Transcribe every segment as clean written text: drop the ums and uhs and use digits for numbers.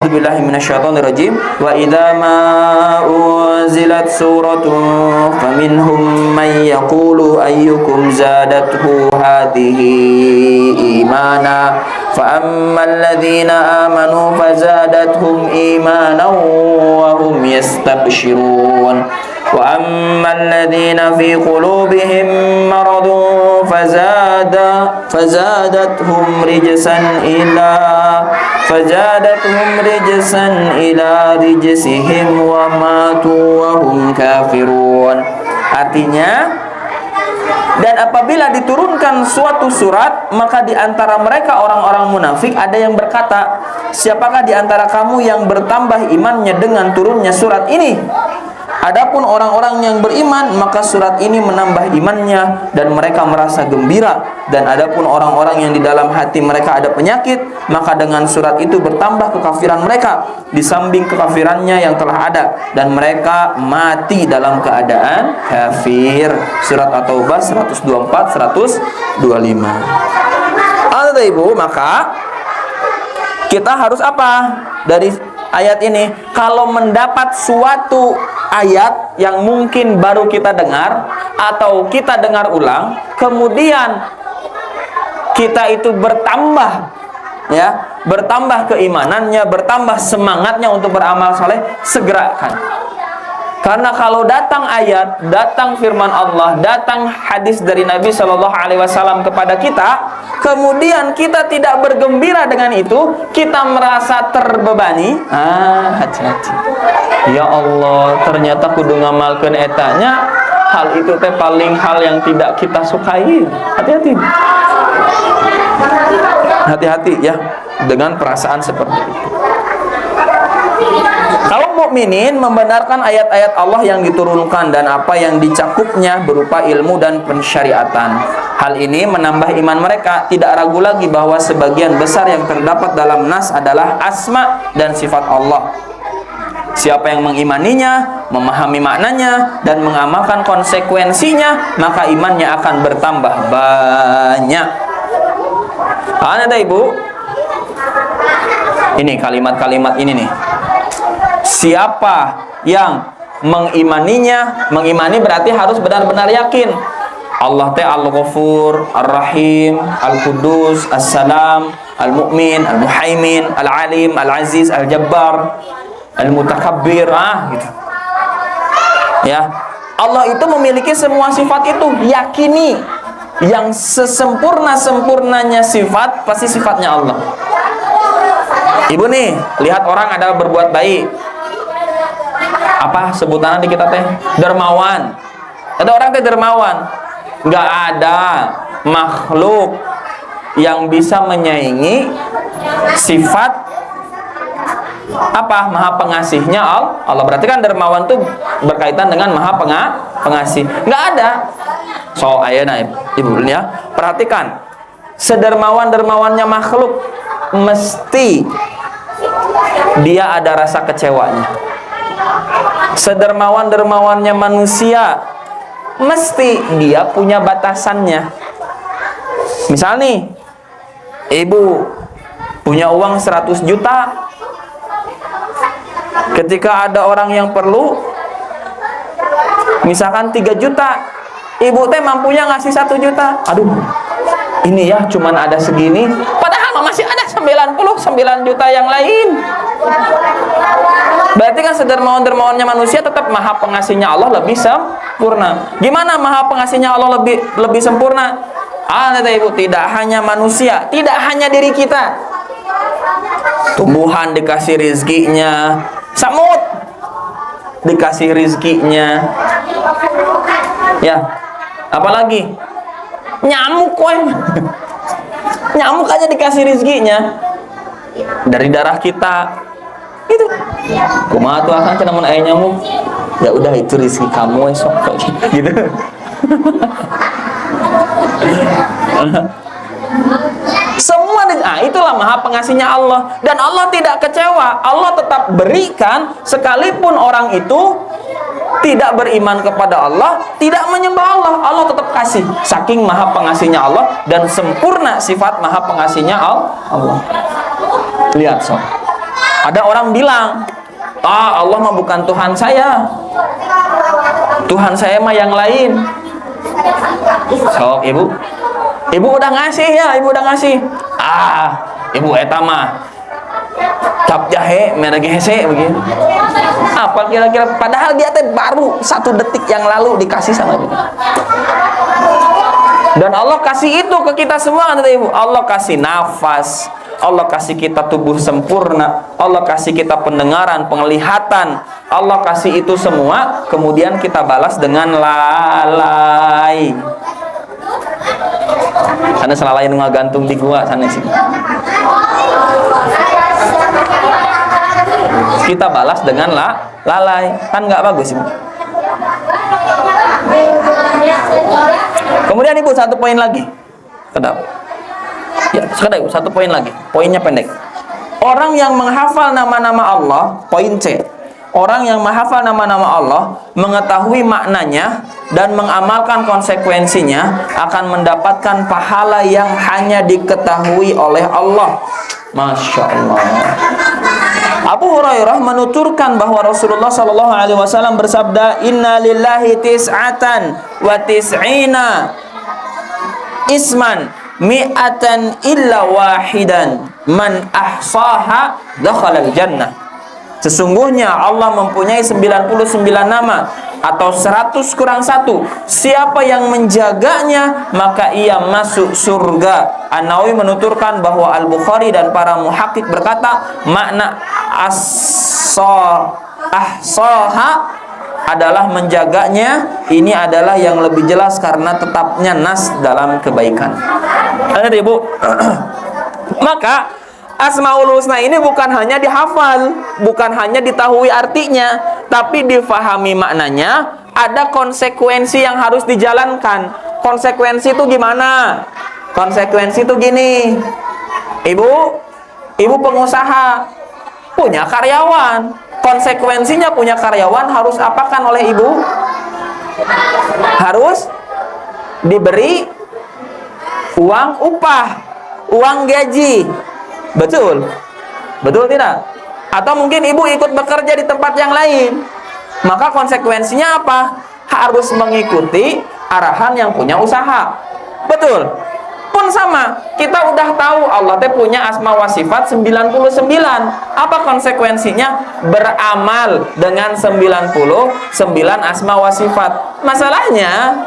Billahi minasyaitonir rajim. Wa idza ma unzilat suratun faminhum man yaqulu ayyukum zadathu hadhihi imana fa ammal ladzina amanu fazadathum imanan wa hum yastabshirun wa ammal ladzina fi qulubihim maradun fazadathum rijsan ila rijsihim wa matu wa hum kafirun. Artinya, dan apabila diturunkan suatu surat, maka di antara mereka orang-orang munafik ada yang berkata, siapakah di antara kamu yang bertambah imannya dengan turunnya surat ini? Adapun orang-orang yang beriman, maka surat ini menambah imannya dan mereka merasa gembira. Dan adapun orang-orang yang di dalam hati mereka ada penyakit, maka dengan surat itu bertambah kekafiran mereka di samping kekafirannya yang telah ada, dan mereka mati dalam keadaan kafir. Surat At-Taubah 124 125. Ibu, maka kita harus apa dari ayat ini? Kalau mendapat suatu ayat yang mungkin baru kita dengar atau kita dengar ulang, kemudian kita itu bertambah, ya, bertambah keimanannya, bertambah semangatnya untuk beramal soleh, segerakan. Karena kalau datang ayat, datang firman Allah, datang hadis dari Nabi Shallallahu Alaihi Wasallam kepada kita, kemudian kita tidak bergembira dengan itu, kita merasa terbebani. Hati-hati. Ya Allah, ternyata kudu ngamalkeun etanya, hal itu teh paling hal yang tidak kita sukai. Hati-hati. Hati-hati ya dengan perasaan seperti itu. Kalau mukminin membenarkan ayat-ayat Allah yang diturunkan dan apa yang dicakupnya berupa ilmu dan pensyariatan, hal ini menambah iman mereka. Tidak ragu lagi bahwa sebagian besar yang terdapat dalam nas adalah asma dan sifat Allah. Siapa yang mengimaninya, memahami maknanya, dan mengamalkan konsekuensinya, maka imannya akan bertambah banyak. Ada ibu, ini kalimat-kalimat ini nih. Siapa yang mengimaninya, mengimani berarti harus benar-benar yakin Allah teh Al-Ghafur, Ar-Rahim, Al-Qudus, As-Salam, Al-Mu'min, Al-Muhaimin, Al-Alim, Al-Aziz, Al-Jabbar, Al-Mutakabbir, gitu. Ya, Allah itu memiliki semua sifat itu, yakini. Yang sesempurna-sempurnanya sifat pasti sifatnya Allah. Ibu nih, lihat orang ada berbuat baik. Apa sebutannya di kita teh? Dermawan. Ada orang teh dermawan. Nggak ada makhluk yang bisa menyaingi sifat apa? Maha pengasihnya Allah. Berarti kan dermawan tuh berkaitan dengan maha pengasih. Nggak ada. So, ayeuna ibu ya, perhatikan. Sedermawan-dermawannya makhluk mesti dia ada rasa kecewanya. Sedermawan-dermawannya manusia mesti dia punya batasannya. Misal nih, ibu punya uang 100 juta. Ketika ada orang yang perlu, misalkan 3 juta, ibu teh mampunya ngasih 1 juta. Aduh, ini ya cuman ada segini, padahal masih ada 99 juta yang lain. Berarti kan sedermawan-dermawannya manusia tetap maha pengasihnya Allah lebih sempurna. Gimana maha pengasihnya Allah lebih sempurna? Ibu, tidak hanya manusia, tidak hanya diri kita. Tumbuhan dikasih rizkinya, samut dikasih rizkinya, ya, apalagi nyamuk, nyamuk aja dikasih rizkinya dari darah kita. Gitu. Kumaha tuh akan namun aya nyamuk. Ya udah, itu rezeki kamu esok gitu. Semua itulah maha pengasihnya Allah, dan Allah tidak kecewa. Allah tetap berikan sekalipun orang itu tidak beriman kepada Allah, tidak menyembah Allah, Allah tetap kasih. Saking maha pengasihnya Allah dan sempurna sifat maha pengasihnya Allah. Lihat sob, Ada orang bilang, Allah mah bukan Tuhan saya. Tuhan saya mah yang lain. Sok ibu. Ibu udah ngasih ya, ibu udah ngasih. Ibu eta mah cap jahe merek hese begini. Apa kira-kira, padahal dia teh baru 1 detik yang lalu dikasih sama ibu. Dan Allah kasih itu ke kita semua, kata ibu. Allah kasih nafas, Allah kasih kita tubuh sempurna, Allah kasih kita pendengaran, penglihatan, Allah kasih itu semua, kemudian kita balas dengan lalai. Sana selalai ngagantung di gua sana sih. Kita balas dengan lalai, kan nggak bagus ibu. Kemudian ibu 1 poin lagi. Kedap. Ya, sekedar ibu 1 poin lagi. Poinnya pendek. Orang yang menghafal nama-nama Allah, poin C. Orang yang menghafal nama-nama Allah, mengetahui maknanya dan mengamalkan konsekuensinya akan mendapatkan pahala yang hanya diketahui oleh Allah. Masya Allah. Abu Hurairah menuturkan bahwa Rasulullah Shallallahu Alaihi Wasallam bersabda, Inna lillahi tis'atan wa tis'ina isman mi'atan illa wahidan man ahsaha dakhalal jannah. Sesungguhnya Allah mempunyai 99 nama atau 100 kurang 1. Siapa yang menjaganya maka ia masuk surga. An-Nawawi menuturkan bahwa Al-Bukhari dan para muhakkik berkata makna ahsaha adalah menjaganya. Ini adalah yang lebih jelas karena tetapnya nas dalam kebaikan. Ada ibu. Maka Asmaul Husna ini bukan hanya dihafal, bukan hanya diketahui artinya, tapi difahami maknanya. Ada konsekuensi yang harus dijalankan. Konsekuensi itu gimana? Konsekuensi itu gini. Ibu pengusaha, punya karyawan. Konsekuensinya punya karyawan harus apakan oleh ibu? Harus diberi uang upah, uang gaji. Betul? Betul tidak? Atau mungkin ibu ikut bekerja di tempat yang lain. Maka konsekuensinya apa? Harus mengikuti arahan yang punya usaha. Betul? Pun sama, kita udah tahu Allah teh punya asma wa sifat 99. Apa konsekuensinya? Beramal dengan 99 asma wa sifat. Masalahnya,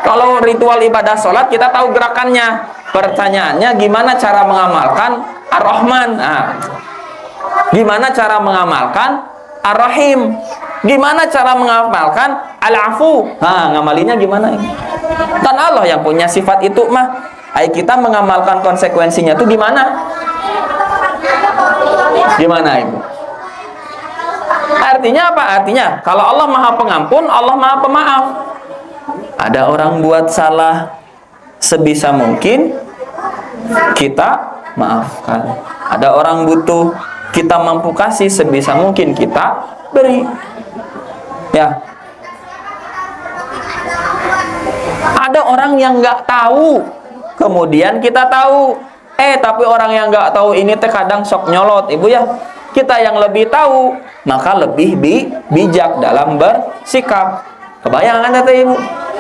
kalau ritual ibadah sholat kita tahu gerakannya. Pertanyaannya, gimana cara mengamalkan Ar-Rahman? Gimana cara mengamalkan Ar-Rahim? Gimana cara mengamalkan Al-Afu? Ngamalinya gimana ini? Kan Allah yang punya sifat itu mah. Ayo kita mengamalkan konsekuensinya itu gimana? Gimana ibu? Artinya apa? Artinya kalau Allah Maha Pengampun, Allah Maha Pemaaf. Ada orang buat salah, sebisa mungkin kita maafkan. Ada orang butuh, kita mampu kasih, sebisa mungkin kita beri. Ya. Ada orang yang nggak tahu, kemudian kita tahu. Tapi orang yang nggak tahu ini teh kadang sok nyolot, ibu ya. Kita yang lebih tahu, maka lebih bijak dalam bersikap. Kebayang kan teh ibu?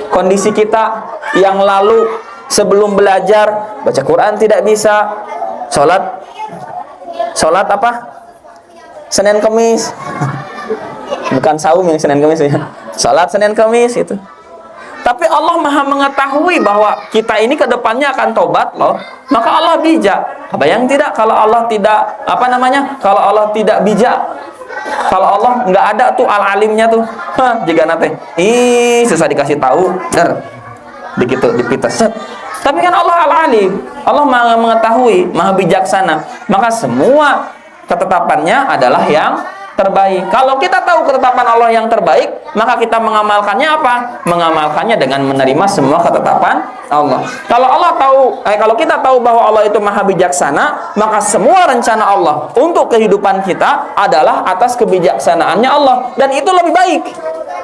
Kondisi kita yang lalu sebelum belajar baca Quran tidak bisa, sholat apa? Senin Kemis. Bukan saum yang Senin Kemis ya. Sholat Senin Kemis itu. Tapi Allah Maha mengetahui bahwa kita ini kedepannya akan tobat loh. Maka Allah bijak. Kebayang tidak kalau Allah tidak Kalau Allah tidak bijak. Kalau Allah nggak ada tuh al-alimnya tuh. Jika nate. Susah dikasih tahu. Begitu dipites. Tapi kan Allah al-alim. Allah Maha mengetahui, Maha bijaksana. Maka semua ketetapannya adalah yang terbaik. Kalau kita tahu ketetapan Allah yang terbaik, maka kita mengamalkannya apa? Mengamalkannya dengan menerima semua ketetapan Allah. Kalau kita tahu bahwa Allah itu Maha bijaksana, maka semua rencana Allah untuk kehidupan kita adalah atas kebijaksanaannya Allah, dan itu lebih baik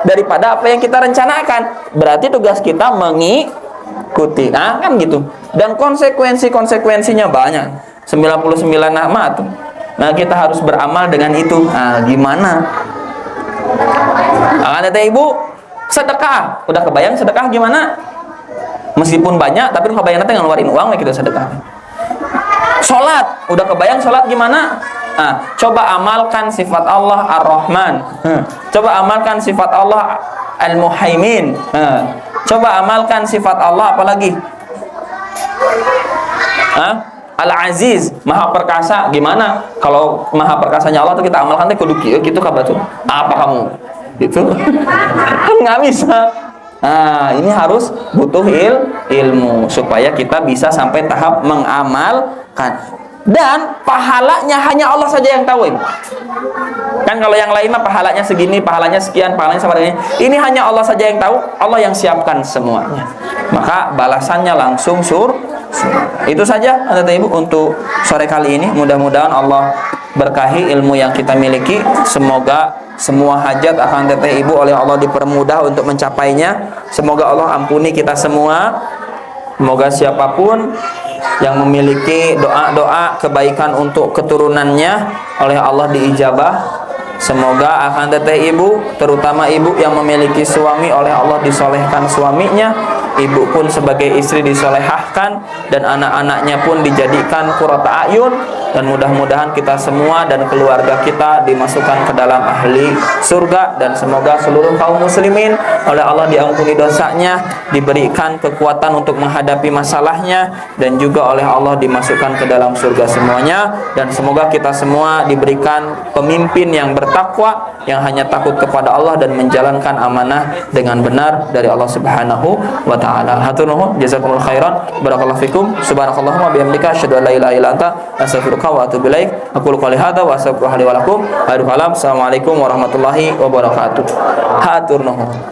daripada apa yang kita rencanakan. Berarti tugas kita mengikuti. Kan gitu. Dan konsekuensinya banyak. 99 nama tuh. Nah, kita harus beramal dengan itu. Nah, gimana? Akan teh ibu, sedekah. Udah kebayang sedekah gimana? Meskipun banyak, tapi kebayang nanti ngeluarin uang gitu sedekah. Sholat, udah kebayang sholat gimana? Nah, coba amalkan sifat Allah Ar-Rahman. Coba amalkan sifat Allah Al-Muhaimin. Coba amalkan sifat Allah apalagi? Al-Aziz, Maha Perkasa. Gimana? Kalau Maha Perkasanya Allah tuh kita amalkan tuh kudu kieu gitu kabar tuh. Apa kamu? Gitu. Kan nggak bisa. Nah, ini harus butuh ilmu supaya kita bisa sampai tahap mengamalkan. Dan pahalanya hanya Allah saja yang tahu. Kan kalau yang lain mah pahalanya segini, pahalanya sekian, pahalanya sama ini. Ini hanya Allah saja yang tahu, Allah yang siapkan semuanya. Maka balasannya langsung surga. Itu saja Ibu untuk sore kali ini. Mudah-mudahan Allah berkahi ilmu yang kita miliki. Semoga semua hajat akan teteh ibu oleh Allah dipermudah untuk mencapainya. Semoga Allah ampuni kita semua. Semoga siapapun yang memiliki doa-doa kebaikan untuk keturunannya oleh Allah diijabah. Semoga akan teteh ibu, terutama ibu yang memiliki suami, oleh Allah disolehkan suaminya. Ibu pun sebagai istri disolehahkan, dan anak-anaknya pun dijadikan qurrata ayun. Dan mudah-mudahan kita semua dan keluarga kita dimasukkan ke dalam ahli surga. Dan semoga seluruh kaum muslimin oleh Allah diampuni dosanya, diberikan kekuatan untuk menghadapi masalahnya, dan juga oleh Allah dimasukkan ke dalam surga semuanya. Dan semoga kita semua diberikan pemimpin yang bertakwa, yang hanya takut kepada Allah dan menjalankan amanah dengan benar dari Allah Subhanahu wa taala. Hatur nuhun, jazakumullah khairan, barakallahu fikum, subhanakallahumma bihamdika asyhadu an la ilaha illa anta astaghfiruka wa atubu ilaik. Aku qouli hadza wa astaghfirullaha li wa lakum. Assalamualaikum warahmatullahi wabarakatuh. Hatur nuhun.